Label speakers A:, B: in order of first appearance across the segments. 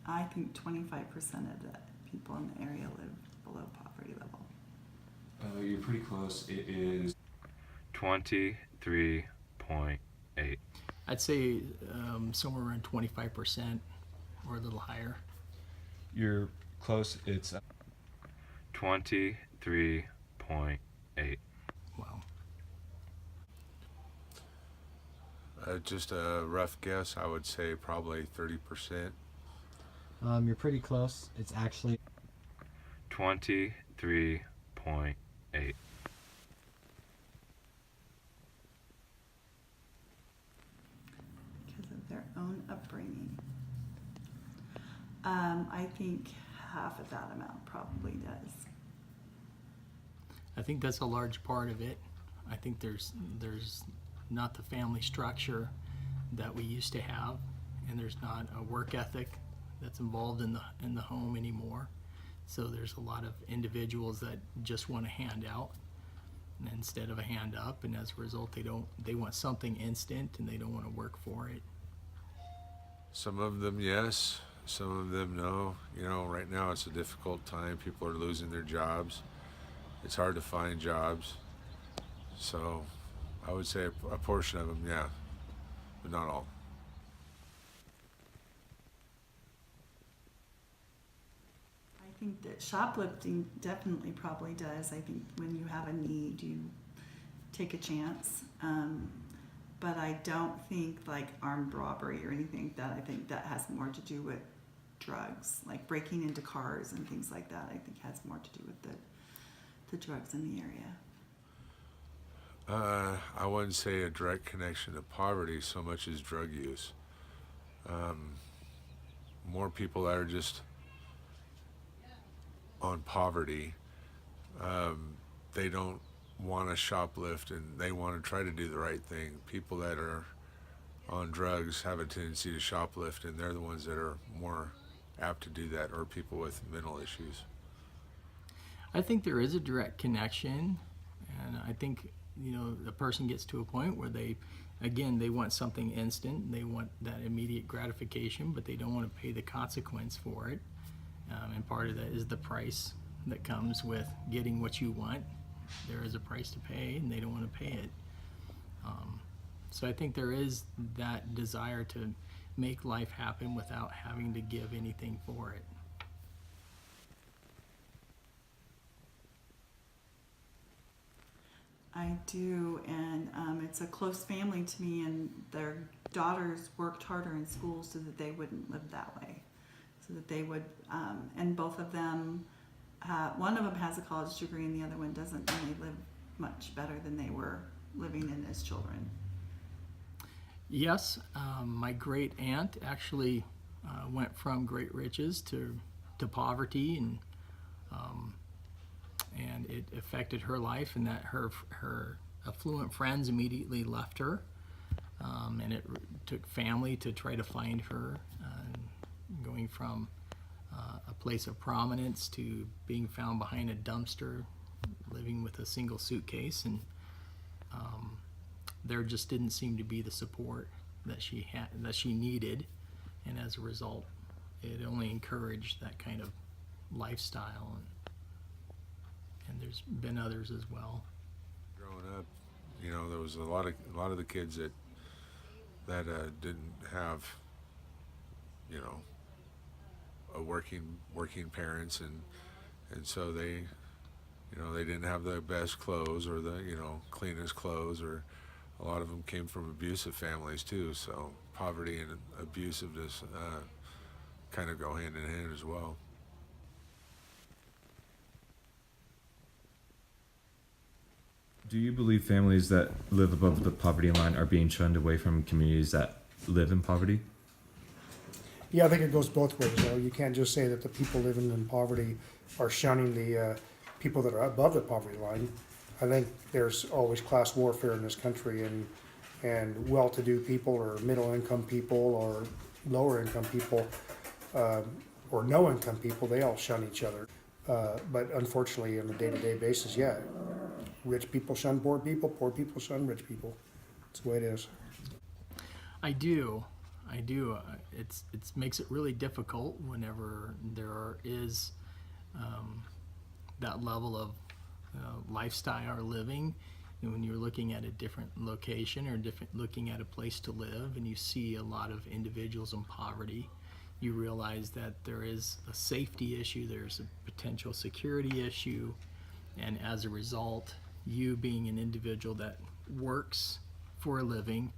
A: I think 25% of the people in the area live below poverty level.
B: You're pretty close. It is 23.8.
C: I'd say somewhere around 25% or a little higher.
B: You're close. It's 23.8.
C: Wow.
D: Just a rough guess, I would say probably 30%.
E: You're pretty close. It's actually
B: 23.8.
A: Because of their own upbringing. I think half of that amount probably does.
C: I think that's a large part of it. I think there's not the family structure that we used to have, and there's not a work ethic that's involved in the home anymore. So there's a lot of individuals that just want a handout instead of a hand up, and as a result they want something instant and they don't want to work for it.
D: Some of them yes, some of them no. You know, right now it's a difficult time. People are losing their jobs. It's hard to find jobs. So I would say a portion of them, yeah, but not all.
A: I think that shoplifting definitely probably does. I think when you have a need, you take a chance. But I don't think like armed robbery or anything like that. I think that has more to do with drugs, like breaking into cars and things like that. I think has more to do with the drugs in the area.
D: I wouldn't say a direct connection to poverty so much as drug use. More people that are just on poverty, they don't want to shoplift and they want to try to do the right thing. People that are on drugs have a tendency to shoplift, and they're the ones that are more apt to do that, or people with mental issues.
C: I think there is a direct connection, and I think the person gets to a point where they want something instant, they want that immediate gratification, but they don't want to pay the consequence for it. And part of that is the price that comes with getting what you want. There is a price to pay, and they don't want to pay it. So I think there is that desire to make life happen without having to give anything for it.
A: I do, and it's a close family to me, and their daughters worked harder in school so that they wouldn't live that way, so that they would, and both of them, one of them has a college degree and the other one doesn't, and they live much better than they were living in as children.
C: Yes, my great aunt actually went from great riches to poverty, and it affected her life, and that her affluent friends immediately left her, and it took family to try to find her, going from a place of prominence to being found behind a dumpster, living with a single suitcase, and there just didn't seem to be the support that she needed, and as a result, it only encouraged that kind of lifestyle, and there's been others as well.
D: Growing up, there was a lot of the kids that didn't have, a working parents, and so they didn't have the best clothes or the cleanest clothes, or a lot of them came from abusive families too. So poverty and abusiveness kind of go hand in hand as well.
B: Do you believe families that live above the poverty line are being shunned away from communities that live in poverty?
F: Yeah, I think it goes both ways, though. You can't just say that the people living in poverty are shunning the people that are above the poverty line. I think there's always class warfare in this country, and well-to-do people or middle-income people or lower-income people or no-income people, they all shun each other. But unfortunately, on a day-to-day basis, yeah, rich people shun poor people shun rich people. That's the way it is.
C: I do. I do. It's makes it really difficult whenever is that level of lifestyle or living, and when you're looking at a different location or looking at a place to live, and you see a lot of individuals in poverty, you realize that there is a safety issue, there's a potential security issue, and as a result, you being an individual that works for a living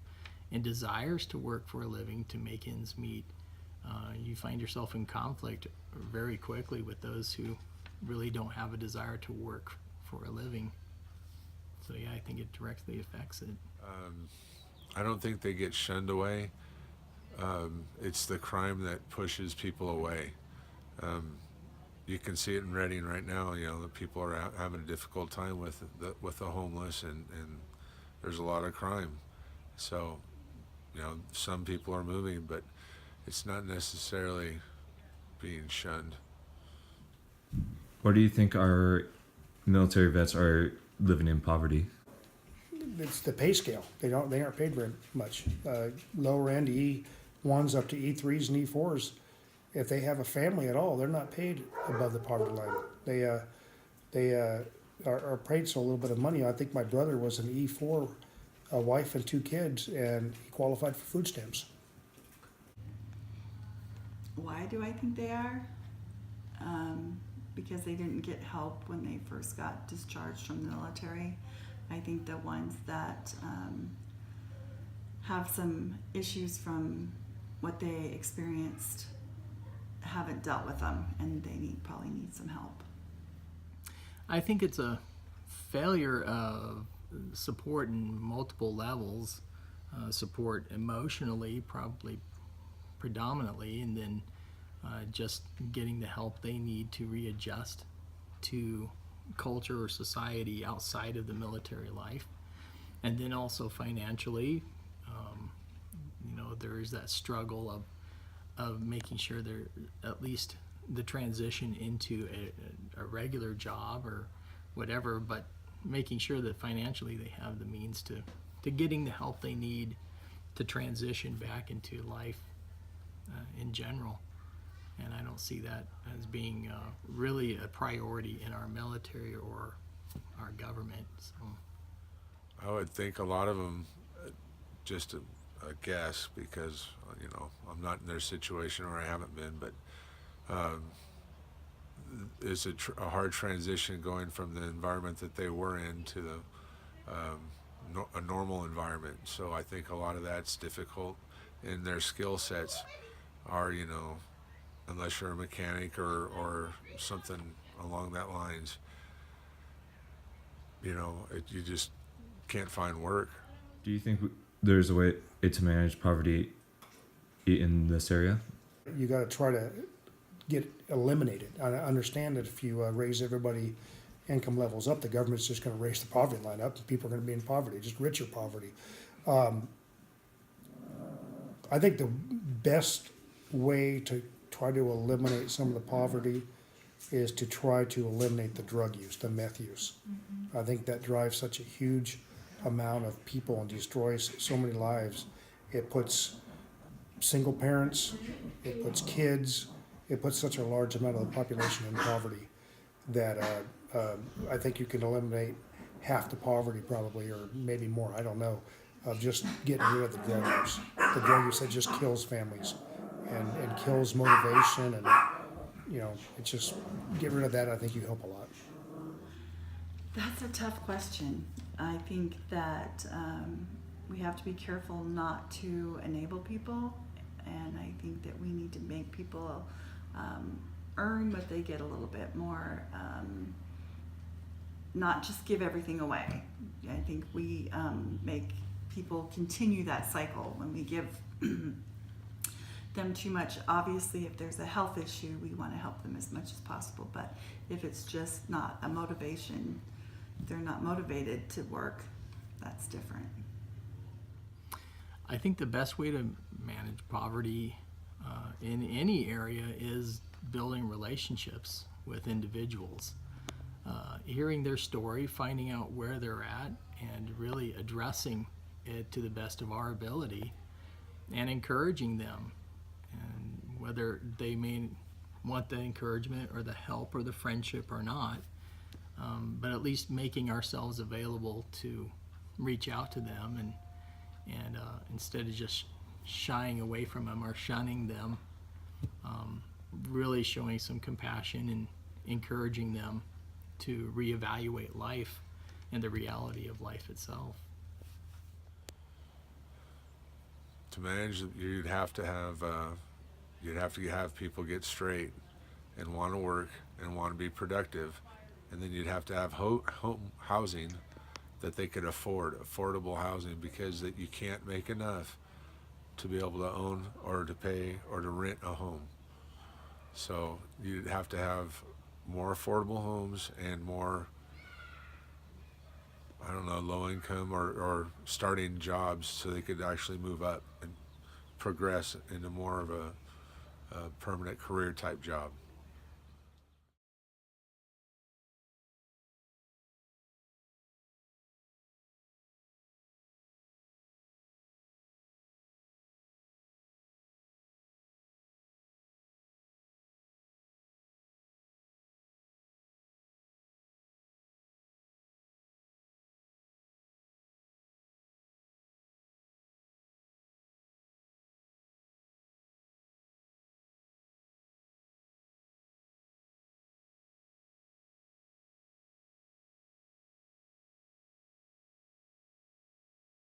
C: and desires to work for a living to make ends meet, you find yourself in conflict very quickly with those who really don't have a desire to work for a living. So yeah, I think it directly affects it.
D: I don't think they get shunned away. It's the crime that pushes people away. You can see it in Reading right now. You know, the people are having a difficult time with the homeless, and there's a lot of crime. So, you know, some people are moving, but it's not necessarily being shunned.
B: Or do you think our military vets are living in poverty?
F: It's the pay scale. They aren't paid very much. Lower end E1s up to E3s and E4s. If they have a family at all, they're not paid above the poverty line. They are paid so a little bit of money. I think my brother was an E4, a wife and 2 kids, and he qualified for food stamps.
A: Why do I think they are? Because they didn't get help when they first got discharged from the military. I think the ones that have some issues from what they experienced haven't dealt with them, and they probably need some help.
C: I think it's a failure of support in multiple levels, support emotionally, probably predominantly, and then just getting the help they need to readjust to culture or society outside of the military life. And then also financially, there is that struggle of making sure they're at least the transition into a regular job or whatever, but making sure that financially they have the means to getting the help they need to transition back into life in general. And I don't see that as being really a priority in our military or our government. So
D: I would think a lot of them, just a guess, because I'm not in their situation, or I haven't been, but it's a hard transition going from the environment that they were in to a normal environment. So I think a lot of that's difficult, and their skill sets are, unless you're a mechanic or something along that lines, you just can't find work.
B: Do you think there's a way to manage poverty in this area?
F: You got to try to get eliminated. I understand that if you raise everybody income levels up, the government's just going to raise the poverty line up, and people are going to be in poverty, just richer poverty. I think the best way to try to eliminate some of the poverty is to try to eliminate the drug use, the meth use. I think that drives such a huge amount of people and destroys so many lives. It puts single parents, it puts kids, it puts such a large amount of the population in poverty that I think you can eliminate half the poverty probably, or maybe more, I don't know, of just getting rid of the drug use. The drug use that just kills families and kills motivation, and it's just, get rid of that. I think you help a lot.
A: That's a tough question. I think that we have to be careful not to enable people, and I think that we need to make people earn what they get a little bit more, not just give everything away. I think we make people continue that cycle when we give them too much. Obviously, if there's a health issue, we want to help them as much as possible, but if it's just not a motivation, they're not motivated to work, that's different.
C: I think the best way to manage poverty in any area is building relationships with individuals, hearing their story, finding out where they're at, and really addressing it to the best of our ability. and encouraging them, and whether they may want the encouragement or the help or the friendship or not, but at least making ourselves available to reach out to them, and instead of just shying away from them or shunning them, really showing some compassion and encouraging them to reevaluate life and the reality of life itself.
D: To manage, you'd have to have people get straight and want to work and want to be productive, and then you'd have to have home housing that they could afford, affordable housing, because that you can't make enough to be able to own or to pay or to rent a home. So you'd have to have more affordable homes and more, I don't know, low income or starting jobs, so they could actually move up and progress into more of a permanent career type job.